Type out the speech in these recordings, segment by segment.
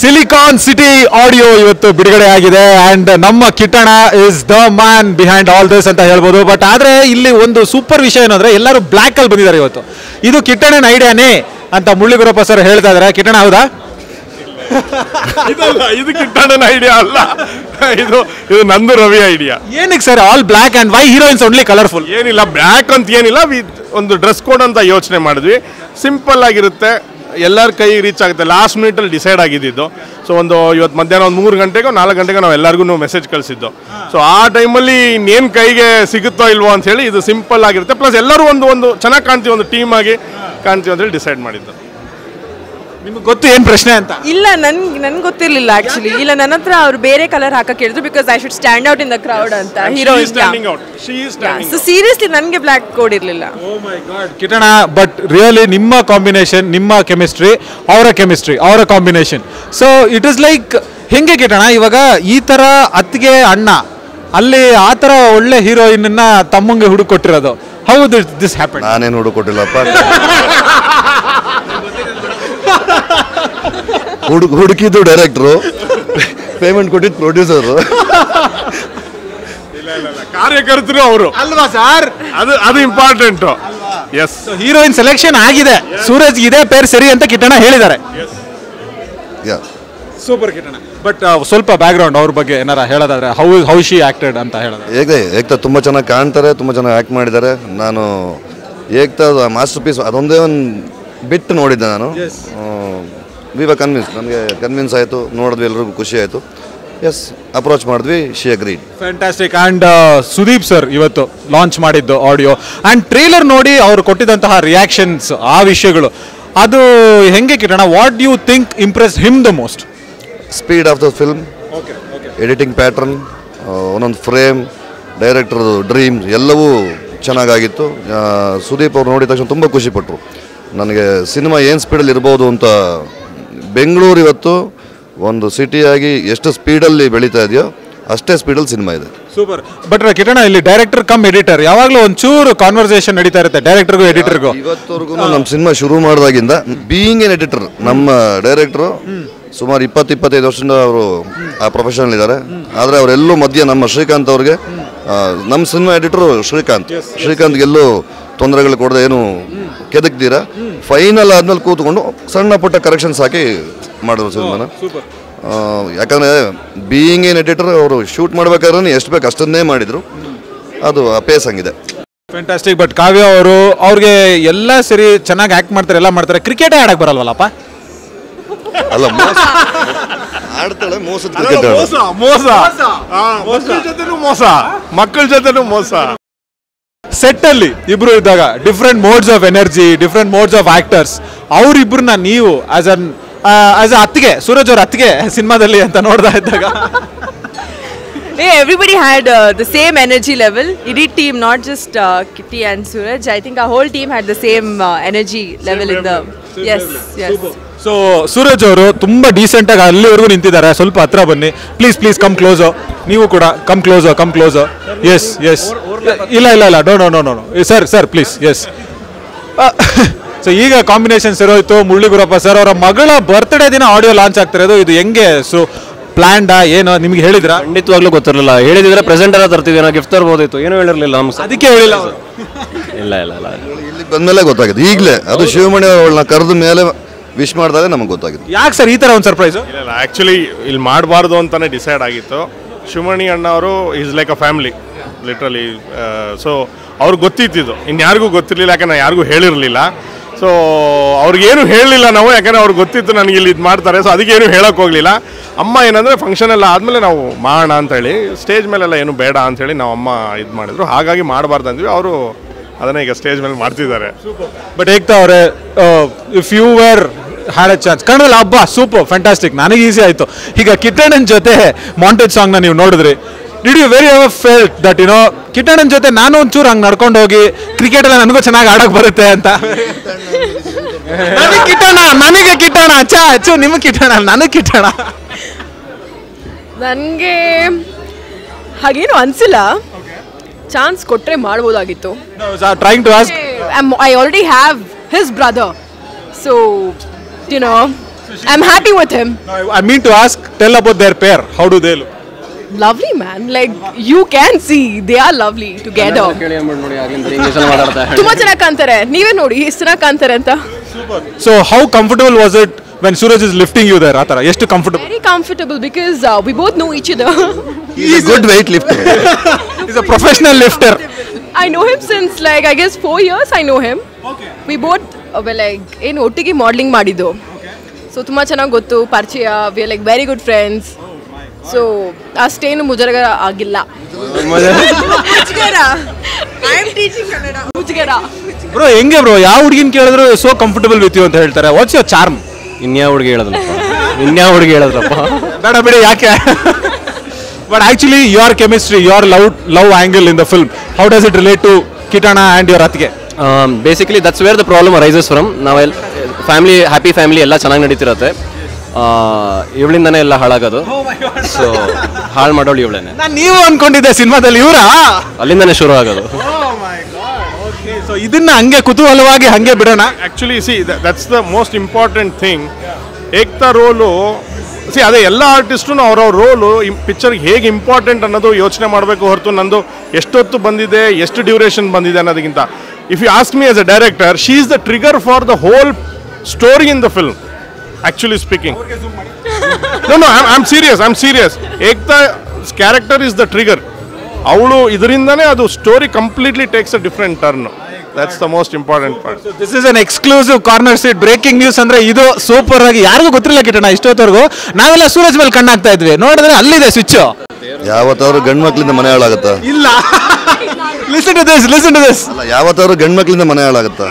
Silicon city audio ಇವತ್ತು ಬಿಡುಗಡೆ ಆಗಿದೆ ಅಂಡ್ ನಮ್ಮ Kittanna is the man behind all this ಅಂತ ಹೇಳ್ಬೋದು. ಬಟ್ ಆದ್ರೆ ಇಲ್ಲಿ ಒಂದು ಸೂಪರ್ ವಿಷಯ ಏನಂದ್ರೆ ಎಲ್ಲರೂ ಬ್ಲ್ಯಾಕ್ ಅಲ್ಲಿ ಬಂದಿದ್ದಾರೆ ಇವತ್ತು. ಇದು ಕಿಟ್ಟಣನ ಐಡಿಯಾನೇ ಅಂತ ಮುರಳೀಗುರಪ್ಪ ಸರ್ ಹೇಳ್ತಾ ಇದಾರೆ. ಕಿಟ್ಟಣ ಹೌದಾ? ಇದು ಕಿಟ್ಟಣನ ಐಡಿಯಾ ಅಲ್ಲ, ಇದು ನಂದು ರವಿ ಐಡಿಯಾ. ಏನಕ್ಕೆ sir all black and why heroines only colourful? ಏನಿಲ್ಲ, ಬ್ಲ್ಯಾಕ್ ಅಂತ ಏನಿಲ್ಲ, ಒಂದು ಡ್ರೆಸ್ ಕೋಡ್ ಅಂತ ಯೋಚನೆ ಮಾಡಿದ್ವಿ. ಸಿಂಪಲ್ ಆಗಿರುತ್ತೆ, ಎಲ್ಲರ ಕೈ ರೀಚ್ ಆಗುತ್ತೆ. ಲಾಸ್ಟ್ ಮಿನಿಟಲ್ಲಿ ಡಿಸೈಡ್ ಆಗಿದ್ದು. ಸೊ ಇವತ್ತು ಮಧ್ಯಾಹ್ನ ಒಂದು 3 ಗಂಟೆಗೋ 4 ಗಂಟೆಗೋ ನಾವು ಎಲ್ಲರಿಗೂ ಮೆಸೇಜ್ ಕಳಿಸಿದ್ದು. ಸೊ ಆ ಟೈಮಲ್ಲಿ ಇನ್ನೇನು ಕೈಗೆ ಸಿಗುತ್ತೋ ಇಲ್ವೋ ಅಂತ ಹೇಳಿ ಇದು ಸಿಂಪಲ್ ಆಗಿರುತ್ತೆ. ಪ್ಲಸ್ ಎಲ್ಲರೂ ಒಂದು ಚೆನ್ನಾಗಿ ಕಾಣ್ತೀವಿ, ಒಂದು ಟೀಮ್ ಆಗಿ ಕಾಣ್ತೀವಿ ಅಂತ ಹೇಳಿ ಡಿಸೈಡ್ ಮಾಡಿದ್ದು. ನಿಮ್ಗೆ ಗೊತ್ತು ಏನು ಪ್ರಶ್ನೆ ಅಂತ? ಇಲ್ಲ, ನನ್ಗೆ ಗೊತ್ತಿರಲಿಲ್ಲ ಆಕ್ಚುಲಿ. ಇಲ್ಲ, ನನ್ನ ಹತ್ರ ಅವ್ರು ಬೇರೆ ಕಲರ್ ಹಾಕಕ್ಕೆ ಹೇಳಿದ್ರು, because I should stand out in the crowd ಅಂತ. ಸೊ ಸೀರಿಯಸ್ಲಿ ನನಗೆ ಬ್ಲ್ಯಾಕ್ ಕೋಡ್ ಇರಲಿಲ್ಲ. ಓ ಮೈ ಗಾಡ್ ಕಿಟ್ಟಣ, ಬಟ್ ರಿಯಲಿ ನಿಮ್ಮ ಕಾಂಬಿನೇಷನ್, ನಿಮ್ಮ ಕೆಮಿಸ್ಟ್ರಿ, ಅವರ combination. So it is like ಹೆಂಗೆ ಕಿಟ್ಟಣ ಇವಾಗ ಈ ಥರ ಅತ್ತಿಗೆ ಅಣ್ಣ ಅಲ್ಲಿ ಆ ಥರ ಒಳ್ಳೆ ಹೀರೋಯಿನ್ ತಮ್ಮಂಗೆ ಹುಡುಕೊಟ್ಟಿರೋದು? How this happen? ನಾನೇನು ಹುಡುಕೊಟ್ಟಿಲ್ಲಪ್ಪ, ಹುಡುಕಿದ್ದು ಡೈರೆಕ್ಟ್ರು, ಪೇಮೆಂಟ್ ಕೊಟ್ಟಿದ್ದು ಪ್ರೊಡ್ಯೂಸರು, ಕಾರ್ಯಕರ್ತರು ಅವರು ಅಲ್ವಾ ಸರ್? ಅದು ಇಂಪಾರ್ಟೆಂಟ್. ಎಸ್, ಹೀರೋಯಿನ್ ಸೆಲೆಕ್ಷನ್ ಆಗಿದೆ, ಸೂರಜ್ ಇದೇ ಪೇರ್ ಸರಿ ಅಂತ ಕಿಟ್ಟಣ ಹೇಳಿದ್ದಾರೆ. ಸೂಪರ್ ಕಿಟ್ಟಣ. ಬಟ್ ಸ್ವಲ್ಪ ಬ್ಯಾಕ್ ಗ್ರೌಂಡ್ ಅವ್ರ ಬಗ್ಗೆ ಏನಾರ ಹೇಳೋದಾದ್ರೆ ಹೌ ಶಿ ಆಕ್ಟೆಡ್ ಅಂತ ಹೇಳೋದು? ಏಕ್ತಾ ತುಂಬ ಚೆನ್ನಾಗಿ ಕಾಣ್ತಾರೆ, ತುಂಬ ಚೆನ್ನಾಗಿ ಆ್ಯಕ್ಟ್ ಮಾಡಿದ್ದಾರೆ. ನಾನು ಏಕ್ತಾ ಮಾಸ್ಟರ್ ಪೀಸ್ ಅದೊಂದೇ ಒಂದು ಬಿಟ್ಟು ನೋಡಿದ್ದೆ ನಾನು. ವಿ ವರ್ ಕನ್ವಿನ್ಸ್, ನನಗೆ ಕನ್ವಿನ್ಸ್ ಆಯಿತು, ನೋಡಿದ್ವಿ, ಎಲ್ರಿಗೂ ಖುಷಿ ಆಯಿತು. ಎಸ್, ಅಪ್ರೋಚ್ ಮಾಡಿದ್ವಿ, she agreed. Fantastic. And Sudeep sir ಇವತ್ತು ಲಾಂಚ್ ಮಾಡಿದ್ದು ಆಡಿಯೋ ಆ್ಯಂಡ್ ಟ್ರೇಲರ್ ನೋಡಿ ಅವ್ರು ಕೊಟ್ಟಿದ್ದಂತಹ ರಿಯಾಕ್ಷನ್ಸ್, ಆ ವಿಷಯಗಳು ಅದು ಹೆಂಗೆ Kittanna? What you think impress him the most? Speed of the film, editing pattern, ಒಂದೊಂದು ಫ್ರೇಮ್, ಡೈರೆಕ್ಟರ್ ಡ್ರೀಮ್ ಎಲ್ಲವೂ ಚೆನ್ನಾಗಾಗಿತ್ತು. ಸುದೀಪ್ ಅವ್ರು ನೋಡಿದ ತಕ್ಷಣ ತುಂಬ ಖುಷಿಪಟ್ಟರು. ನನಗೆ ಸಿನಿಮಾ ಏನು ಸ್ಪೀಡಲ್ಲಿ ಇರ್ಬೋದು ಅಂತ. ಬೆಂಗಳೂರು ಇವತ್ತು ಒಂದು ಸಿಟಿಯಾಗಿ ಎಷ್ಟು ಸ್ಪೀಡಲ್ಲಿ ಬೆಳೀತಾ ಇದೆಯೋ ಅಷ್ಟೇ ಸ್ಪೀಡಲ್ಲಿ ಸಿನಿಮಾ ಇದೆ. ಸೂಪರ್. ಬಟ್ ಕಿಟ್ಟಣ ಇಲ್ಲಿ ಡೈರೆಕ್ಟರ್ ಕಮ್ ಎಡಿಟರ್ ಯಾವಾಗಲೂ ಒಂಚೂರು ಕಾನ್ವರ್ಸೇಷನ್ ನಡೀತಾ ಇರುತ್ತೆ ಡೈರೆಕ್ಟರ್ಗೂ ಎಡಿಟರ್ಗೂ. ಇವತ್ತವರೆಗೂ ನಮ್ಮ ಸಿನಿಮಾ ಶುರು ಮಾಡಿದಾಗಿಂದ ಬೀಯಿಂಗ್ ಎನ್ ಎಡಿಟರ್, ನಮ್ಮ ಡೈರೆಕ್ಟ್ರು ಸುಮಾರು 20-25 ವರ್ಷದಿಂದ ಅವರು ಆ ಪ್ರೊಫೆಷನಲ್ ಇದ್ದಾರೆ. ಆದರೆ ಅವರೆಲ್ಲೂ ಮಧ್ಯೆ ನಮ್ಮ ಶ್ರೀಕಾಂತ್ ಅವ್ರಿಗೆ, ನಮ್ಮ ಸಿನಿಮಾ ಎಡಿಟರು ಶ್ರೀಕಾಂತ್ಗೆಲ್ಲೂ ತೊಂದರೆಗಳು ಕೊಡದೆ ಏನು ಕೆದಕ್ತೀರಾ, ಫೈನಲ್ ಆದ್ಮೇಲೆ ಕೂತ್ಕೊಂಡು ಸಣ್ಣ ಪುಟ್ಟ ಕರೆಕ್ಷನ್ಸ್ ಹಾಕಿ ಮಾಡಿದ್ರು ಸಿನಿಮಾನ. ಯಾಕಂದರೆ ಬೀಯಿಂಗ್ ಏನ್ ಎಡಿಟರ್ ಅವರು ಶೂಟ್ ಮಾಡ್ಬೇಕಾದ್ರೆ ಎಷ್ಟು ಬೇಕು ಅಷ್ಟನ್ನೇ ಮಾಡಿದ್ರು, ಅದು ಪೇಸ್ ಹಂಗಿದೆ. ಫ್ಯಾಂಟಾಸ್ಟಿಕ್. ಬಟ್ ಕಾವ್ಯ ಅವರು ಅವ್ರಿಗೆ ಎಲ್ಲ ಸರಿ ಚೆನ್ನಾಗಿ ಆ್ಯಕ್ಟ್ ಮಾಡ್ತಾರೆ, ಎಲ್ಲ ಮಾಡ್ತಾರೆ, ಕ್ರಿಕೆಟೇ ಆಡಕ್ಕೆ ಬರಲ್ವಲ್ಲಪ್ಪ? ಅಲ್ಲ, ಆಡ್ತಾಳೆ, ಮೋಸದ ಕ್ರಿಕೆಟ್, ಮಕ್ಕಳ ಜೊತೆನೂ ಮೋಸ. ಸೆಟ್ ಅಲ್ಲಿ ಇಬ್ರು ಇದ್ದಾಗ different modes of energy, different modes of actors, ಅವ್ರಿಬ್ರನ್ನ ನೀವು ಆಸ್ ಅ ಅತ್ತಿಗೆ, ಸೂರಜ್ ಅವ್ರ ಅತ್ತಿಗೆ ಸಿನಿಮಾದಲ್ಲಿ ಅಂತ ನೋಡ್ತಾ ಇದ್ದಾಗ everybody had the same energy level. Idit team, not just Kitty and Suraj. I think our whole team had the same energy level in the yes. So Suraj ಅವರು ತುಂಬಾ ಡೀಸೆಂಟ್ ಆಗಿ ಅಲ್ಲಿವರೆಗೂ ನಿಂತಿದ್ದಾರೆ. ಸ್ವಲ್ಪ ಹತ್ರ ಬನ್ನಿ ಪ್ಲೀಸ್, ಕಮ್ ಕ್ಲೋಸರ್. ನೀವು ಕೂಡ ಕಮ್ ಕ್ಲೋಸರ್. ಎಸ್, ಇಲ್ಲ, no sir please. Yes. So ಈಗ ಕಾಂಬಿನೇಷನ್ ಸರೋಯ್ತು. ಮುರಳೀಗುರಪ್ಪ ಸರ್ ಅವರ ಮಗಳ ಬರ್ತ್ಡೇ ದಿನ ಆಡಿಯೋ ಲಾಂಚ್ ಆಗ್ತಿರೋದು, ಇದು ಹೆಂಗೆ? ಸೊ ಪ್ಲಾನ್ಡಾ ಏನು ನಿಮ್ಗೆ ಹೇಳಿದ್ರ? ಖಂಡಿತವಾಗ್ಲೂ ಗೊತ್ತಿರಲಿಲ್ಲ. ಹೇಳಿದ್ರೆ ಪ್ರೆಸೆಂಟ್ ಎಲ್ಲ ತರ್ತಿದ್ದೀವಿ, ನಾವು ಗಿಫ್ಟ್ ತರ್ಬೋದಿತ್ತು, ಏನೂ ಹೇಳಿರಲಿಲ್ಲ. ಅದಕ್ಕೆ ಹೇಳಿಲ್ಲ ಅವರು. ಇಲ್ಲ, ಇಲ್ಲಿ ಬಂದಮೇಲೆ ಗೊತ್ತಾಗಿದೆ. ಈಗಲೇ ಅದು ಶಿವಮಣಿ ಅವಳನ್ನ ಕರೆದ ಮೇಲೆ ವಿಶ್ ಮಾಡಿದಾಗ ನಮಗೆ ಗೊತ್ತಾಗಿದೆ. ಯಾಕೆ ಸರ್ ಈ ಥರ ಒಂದು ಸರ್ಪ್ರೈಸ್? ಇಲ್ಲ, ಆ್ಯಕ್ಚುಲಿ ಇಲ್ಲಿ ಮಾಡಬಾರ್ದು ಅಂತಲೇ ಡಿಸೈಡ್ ಆಗಿತ್ತು. ಶಿವಮಣಿ ಅಣ್ಣ ಅವರು is like a family literally. So ಅವ್ರಿಗೆ ಗೊತ್ತಿತ್ತು, ಇನ್ಯಾರಿಗೂ ಗೊತ್ತಿರಲಿಲ್ಲ, ಯಾಕಂದ್ರೆ ಯಾರಿಗೂ ಹೇಳಿರಲಿಲ್ಲ. ಸೊ ಅವ್ರಿಗೇನು ಹೇಳಲಿಲ್ಲ ನಾವು, ಯಾಕಂದರೆ ಅವ್ರಿಗೆ ಗೊತ್ತಿತ್ತು ನನಗೆ ಇಲ್ಲಿ ಇದು ಮಾಡ್ತಾರೆ. ಸೊ ಅದಕ್ಕೇನು ಹೇಳೋಕೆ ಹೋಗಲಿಲ್ಲ. ಅಮ್ಮ ಏನಂದರೆ ಫಂಕ್ಷನ್ ಎಲ್ಲ ಆದಮೇಲೆ ನಾವು ಮಾಡೋಣ ಅಂತೇಳಿ, ಸ್ಟೇಜ್ ಮೇಲೆಲ್ಲ ಏನು ಬೇಡ ಅಂಥೇಳಿ ನಾವು ಅಮ್ಮ ಇದು ಮಾಡಿದ್ರು. ಹಾಗಾಗಿ ಮಾಡಬಾರ್ದು ಅಂದ್ವಿ. ಅವರು ಅದನ್ನೇ ಈಗ ಸ್ಟೇಜ್ ಮೇಲೆ ಮಾಡ್ತಿದ್ದಾರೆ. ಬಟ್ ಏಕ್ತಾ ಅವರೇ, if you were had a chance ಕನ್ನಡದಲ್ಲಿ ಹಬ್ಬ, ಸೂಪರ್ ಫ್ಯಾಂಟಾಸ್ಟಿಕ್, ನನಗೆ ಈಸಿ ಆಯಿತು. ಈಗ ಕಿಟ್ಟಣ್ಣನ ಜೊತೆ ಮಾಂಟೇಜ್ ಸಾಂಗ್ನ ನೀವು ನೋಡಿದ್ರಿ. Did you very ever felt that ಕಿಟ್ಟಣ್ಣನ ಜೊತೆ ನಾನು ಒಂಚೂರು ಹಂಗೆ ನಡ್ಕೊಂಡು ಹೋಗಿ ಕ್ರಿಕೆಟ್ ಎಲ್ಲ ನನಗೂ ಚೆನ್ನಾಗಿ ಆಡೋಕೆ ಬರುತ್ತೆ ಅಂತ? ನನಗೆ ಕಿಟ್ಟಣ ಅಚ್ಚು, ನಿಮಗೆ ಕಿಟ್ಟಣ, ನನಗೆ ಕಿಟ್ಟಣ. ನನಗೆ ಹಾಗೇನು ಅನಿಸಿಲ್ಲ. ಚಾನ್ಸ್ ಕೊಟ್ಟರೆ ಮಾಡ್ಬೋದಾಗಿತ್ತು. Trying to ask, I already have his brother, so I'm happy with him. I mean to ask, tell about their pair. How do they look? Lovely man, like you can see they are lovely together. ತುಂಬಾ ಚೆನ್ನಾಗಿ ಕಾಣ್ತಾರೆ, ನೀವೇ ನೋಡಿ ಎಷ್ಟು ಚೆನ್ನಾಗಿ ಕಾಣ್ತಾರೆ ಅಂತ. So how comfortable was it when Suraj is lifting you there? Atara ಎಷ್ಟು comfortable? Very comfortable because we both know each other. He's a good weight lifter. He's a professional lifter. I know him since like I guess 4 years I know him. Okay. We both were like ಏನು ಒಟ್ಟಿಗೆ modelling ಮಾಡಿದ್ದು. So ತುಂಬಾ ಚೆನ್ನಾಗಿ ಗೊತ್ತು, ಪರಿಚಯ, we are like very good friends. So ಅಷ್ಟೇನು ಮುಜುಗರ ಆಗಿಲ್ಲ. ಬ್ರೋ ಹೆಂಗೆ ಬ್ರೋ, ಯಾವ ಹುಡುಗಿನ ಕೇಳಿದ್ರು ಸೋ ಕಂಫರ್ಟಬಲ್ ವಿತ್ ಯು ಅಂತ ಹೇಳ್ತಾರೆ. What's your charm? ಇನ್ಯಾ ಹುಡುಗಿ ಹೇಳಿದ್ರಪ್ಪ ಬೇಡ ಬಿಡಿ, ಯಾಕೆ? But actually your chemistry, your love angle in the film, how does it relate to ಕಿಟಣ ಆ್ಯಂಡ್ ಯುವರ್ ಅತ್ತಿಗೆ? Basically that's where the problem arises from. ನಾವೆಲ್ಲ family, happy family ಎಲ್ಲ ಚೆನ್ನಾಗಿ ನಡೀತಿರತ್ತೆ. ಇವಳಿಂದಾನೇ ಎಲ್ಲ ಹಾಳಾಗೋದು. ಸೊ ಹಾಳು ಮಾಡೋಳು ಇವಳೇನೆ. ನಾನು ನೀವು ಅನ್ಕೊಂಡಿದ್ದೆ ಸಿನಿಮಾದಲ್ಲಿ ಇವರಾ, ಅಲ್ಲಿಂದಾನೇ ಶುರು ಆಗೋದು. ಸೊ ಇದನ್ನ ಹಂಗೆ ಕುತೂಹಲವಾಗಿ ಹಂಗೆ ಬಿಡೋಣ. Actually that's the most important thing. Ekta role ಅದೇ ಎಲ್ಲ ಆರ್ಟಿಸ್ಟು ಅವ್ರವ್ರ ರೋಲು ಪಿಕ್ಚರ್ಗೆ ಹೇಗೆ ಇಂಪಾರ್ಟೆಂಟ್ ಅನ್ನೋದು ಯೋಚನೆ ಮಾಡಬೇಕು ಹೊರತು ನಂದು ಎಷ್ಟೊತ್ತು ಬಂದಿದೆ, ಎಷ್ಟು ಡ್ಯೂರೇಷನ್ ಬಂದಿದೆ ಅನ್ನೋದಕ್ಕಿಂತ, if you ask me as a director, she is the trigger for the whole story in the film. Actually speaking, no, I'm serious. Ekta's character is the trigger. Avulu idrindane adu story completely takes a different turn. That's the most important part. So this is an exclusive corner seat breaking news. ಅಂದ್ರೆ ಇದು super ಆಗಿ ಯಾರಿಗೂ ಗೊತ್ತಿರಲಿಲ್ಲ ಕಿಟಣ ಇಷ್ಟೊತ್ತವರೆಗೂ. ನಾವೆಲ್ಲ ಸೂರಜ್ ಮೇಲೆ ಕಣ್ಣಾಗ್ತಾ ಇದ್ವಿ, ನೋಡಿದ್ರೆ ಅಲ್ಲಿದೆ ಸ್ವಿಚ್. ಯಾವತ್ತಾದ್ರು ಗಂಡು ಮಕ್ಕಳಿಂದ ಮನೆ ಹಾಳಾಗುತ್ತಾ? ಇಲ್ಲ. Listen to this. ಅಲ್ಲ, ಯಾವತ್ತಾದ್ರು ಗಂಡು ಮಕ್ಕಳಿಂದ ಮನೆ ಹಾಳಾಗುತ್ತಾ?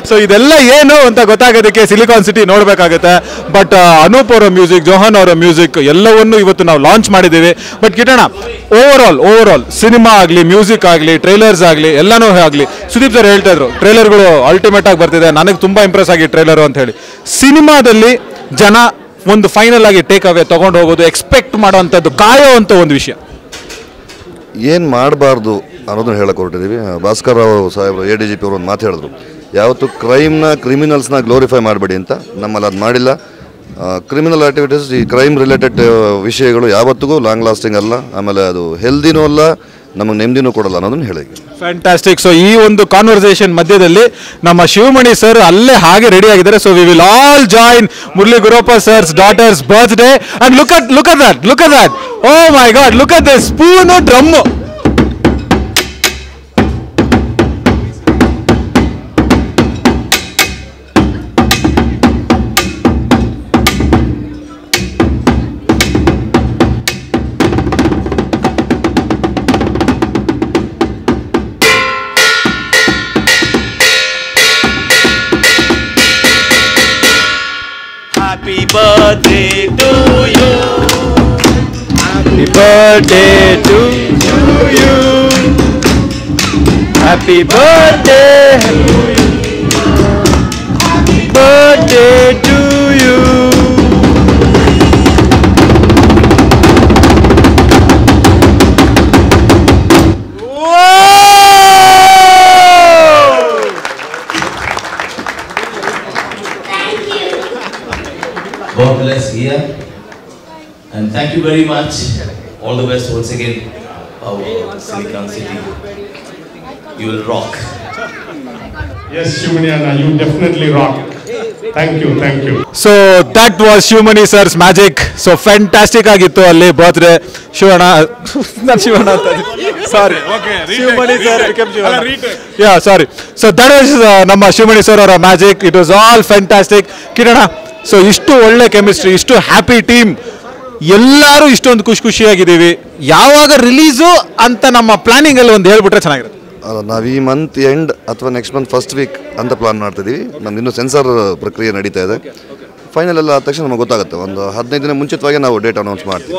ಸೊ ಇದೆಲ್ಲ ಏನು ಅಂತ ಗೊತ್ತಾಗೋದಕ್ಕೆ ಸಿಲಿಕಾನ್ ಸಿಟಿ ನೋಡಬೇಕಾಗುತ್ತೆ. ಬಟ್ ಅನೂಪ್ ಅವರ ಮ್ಯೂಸಿಕ್, ಜೋಹನ್ ಅವರ ಮ್ಯೂಸಿಕ್ ಎಲ್ಲವನ್ನೂ ಇವತ್ತು ನಾವು ಲಾಂಚ್ ಮಾಡಿದ್ದೀವಿ. ಬಟ್ ಕಿಟಣ, ಓವರ್ ಆಲ್ ಸಿನಿಮಾ ಆಗಲಿ, ಮ್ಯೂಸಿಕ್ ಆಗಲಿ, ಟ್ರೈಲರ್ಸ್ ಆಗಲಿ, ಎಲ್ಲನೂ ಆಗಲಿ, ಸುದೀಪ್ ಸರ್ ಹೇಳ್ತಾ ಇದ್ರು ಟ್ರೈಲರ್ಗಳು ಅಲ್ಟಿಮೇಟ್ ಆಗಿ ಬರ್ತಿದೆ, ನನಗೆ ತುಂಬ ಇಂಪ್ರೆಸ್ ಆಗಿ ಟ್ರೈಲರು ಅಂತ ಹೇಳಿ. ಸಿನಿಮಾದಲ್ಲಿ ಜನ ಒಂದು ಫೈನಲ್ ಆಗಿ ಟೇಕ್ ಅವೇ ತೊಗೊಂಡು ಹೋಗೋದು, ಎಕ್ಸ್ಪೆಕ್ಟ್ ಮಾಡೋವಂಥದ್ದು, ಕಾಯೋ ಅಂತ ಒಂದು ವಿಷಯ ಏನು ಮಾಡಬಾರ್ದು ಅನ್ನೋದನ್ನ ಹೇಳಕ್ಕೆ ಹೊರಟಿದ್ದೀವಿ. ಭಾಸ್ಕರ್ ರಾವ್ ಸಾಹೇಬರು ADGP ಅವರು ಒಂದು ಮಾತು ಹೇಳಿದ್ರು, ಯಾವತ್ತು ಕ್ರಿಮಿನಲ್ಸ್ನ ಗ್ಲೋರಿಫೈ ಮಾಡಬೇಡಿ ಅಂತ. ನಮ್ಮಲ್ಲಿ ಅದು ಮಾಡಿಲ್ಲ. ಕ್ರಿಮಿನಲ್ ಆ್ಯಕ್ಟಿವಿಟೀಸ್, ಈ ಕ್ರೈಮ್ ರಿಲೇಟೆಡ್ ವಿಷಯಗಳು ಯಾವತ್ತಿಗೂ ಲಾಂಗ್ ಲಾಸ್ಟಿಂಗ್ ಅಲ್ಲ, ಆಮೇಲೆ ಅದು ಹೆಲ್ದಿನೂ ಅಲ್ಲ, ನಮಗೆ ನೆಮ್ಮದಿನೂ ಕೊಡಲ್ಲ ಅನ್ನೋದನ್ನು ಹೇಳಿ. ಫ್ಯಾಂಟಾಸ್ಟಿಕ್. ಸೊ ಈ ಒಂದು ಕಾನ್ವರ್ಸೇಷನ್ ಮಧ್ಯದಲ್ಲಿ ನಮ್ಮ ಶಿವಮಣಿ ಸರ್ ಅಲ್ಲೇ ಹಾಗೆ ರೆಡಿ ಆಗಿದ್ದಾರೆ. So we will all join Murali Gurappa sir's daughter's birthday and look at that. Oh my god, look at this spoon drum. Happy birthday to you. Happy birthday to you. Happy birthday. Happy birthday to you. God bless here, and thank you very much. All the best once again, our Silicon City. You will rock. Yes, Shivani Anna, you definitely rock. Thank you. So that was Shivamani sir's magic. So fantastic ಆಗಿತ್ತು ಅಲ್ಲಿ birthday. Shivanna sorry, Shivamani sir yeah sorry. So that was ನಮ್ಮ Shivamani sir ಅವರ magic. It was all fantastic. ಕಿರಣ, so ಇಷ್ಟು ಒಳ್ಳೆ chemistry, ಇಷ್ಟು happy team, ಎಲ್ಲರೂ ಇಷ್ಟೊಂದು ಖುಷಿಯಾಗಿದ್ದೀವಿ. ಯಾವಾಗ ರಿಲೀಸು ಅಂತ ನಮ್ಮ ಪ್ಲಾನಿಂಗಲ್ಲಿ ಒಂದು ಹೇಳ್ಬಿಟ್ರೆ ಚೆನ್ನಾಗಿರುತ್ತೆ. ನಾವು ಈ ಮಂತ್ ಎಂಡ್ ಅಥವಾ ನೆಕ್ಸ್ಟ್ ಮಂತ್ ಫಸ್ಟ್ ವೀಕ್ ಅಂತ ಪ್ಲಾನ್ ಮಾಡ್ತಿದ್ದೀವಿ. ನಮ್ದು ಇನ್ನೂ ಸೆನ್ಸಾರ್ ಪ್ರಕ್ರಿಯೆ ನಡೀತಾ ಇದೆ. ಫೈನಲ್ ಎಲ್ಲ ಆದ ತಕ್ಷಣ ನಮಗೆ ಗೊತ್ತಾಗುತ್ತೆ. ಒಂದು 15 ದಿನ ಮುಂಚಿತವಾಗಿ ನಾವು ಡೇಟ್ ಅನೌನ್ಸ್ ಮಾಡ್ತೀವಿ.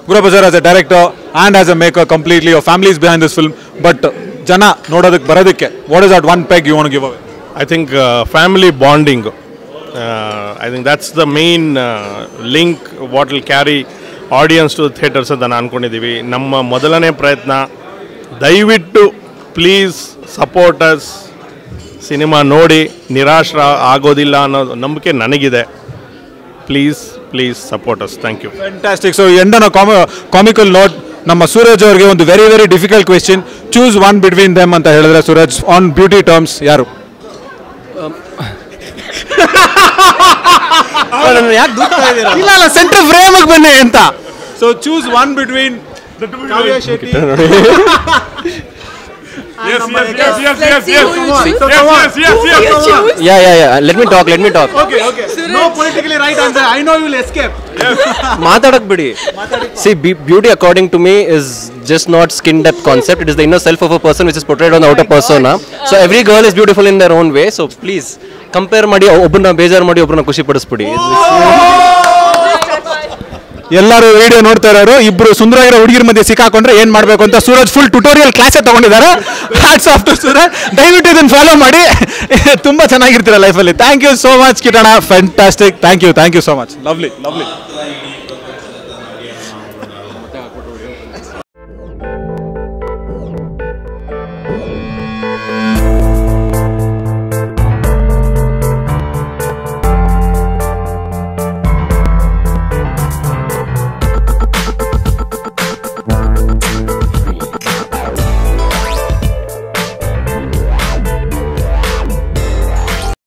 Gurappa sir as a director and as a maker completely your family is behind this film. But ಜನ ನೋಡೋದಕ್ಕೆ ಬರೋದಕ್ಕೆ what is that one peg you want to give away? I think family bonding. I think that's the main link what will carry audience to the theatres ಅಂತ ನಾನು ಅಂದ್ಕೊಂಡಿದ್ದೀವಿ. ನಮ್ಮ ಮೊದಲನೇ ಪ್ರಯತ್ನ, ದಯವಿಟ್ಟು ಪ್ಲೀಸ್ ಸಪೋರ್ಟ್ ಅಸ್, ಸಿನಿಮಾ ನೋಡಿ ನಿರಾಶರ ಆಗೋದಿಲ್ಲ ಅನ್ನೋ ನಂಬಿಕೆ ನನಗಿದೆ. Please support us. Thank you. Fantastic. So end on comical note, ನಮ್ಮ ಸೂರಜ್ ಅವ್ರಿಗೆ ಒಂದು very very difficult question. Choose one between them ಅಂತ ಹೇಳಿದ್ರೆ ಸೂರಜ್, ಆನ್ ಬ್ಯೂಟಿ ಟರ್ಮ್ಸ್ ಯಾರು? ಇಲ್ಲ ಸೆಂಟರ್ ಫ್ರೇಮ್ ಬನ್ನಿ ಅಂತ. So choose one between Kavya Shetty. Let's see who you choose. Yeah. Let me talk. Okay. No politically right answer. I know you will escape. ಮಾತಾಡಕ್ ಬಿಡಿ. See, beauty according to me is just not skin depth concept. It is the inner self of a person which is portrayed on the outer persona. So every girl is beautiful in their own way. So please compare ಮಾಡಿ, ಒಬ್ಬರನ್ನ ಬೇಜಾರು ಮಾಡಿ ಒಬ್ಬರನ್ನ ಖುಷಿ ಪಡಿಸ್ಬಿಡಿ. ಎಲ್ಲರೂ video ನೋಡ್ತಾ ಇರೋರು, ಇಬ್ರು ಸುಂದರವಾಗಿರೋ ಹುಡುಗಿರ ಮಧ್ಯೆ ಸಿಕ್ಕಾಕೊಂಡ್ರೆ ಏನ್ ಮಾಡ್ಬೇಕು ಅಂತ ಸೂರಜ್ ಫುಲ್ ಟ್ಯುಟೋರಿಯಲ್ ಕ್ಲಾಸೇ ತಗೊಂಡಿದ್ದಾರೆ. Hats off to Suraj. ದಯವಿಟ್ಟು ಇದನ್ನ ಫಾಲೋ ಮಾಡಿ, ತುಂಬಾ ಚೆನ್ನಾಗಿರ್ತೀರ ಲೈಫಲ್ಲಿ. Thank you so much Kiran, fantastic. Thank you so much. Lovely.